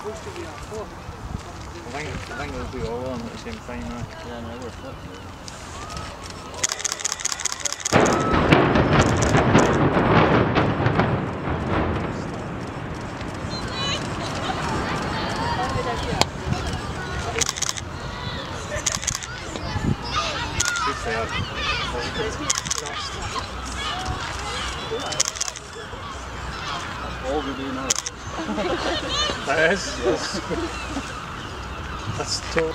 I think it'll be all on at the same time now. Yeah, no, we're fucked. All we do now. That is, yes. That's totally.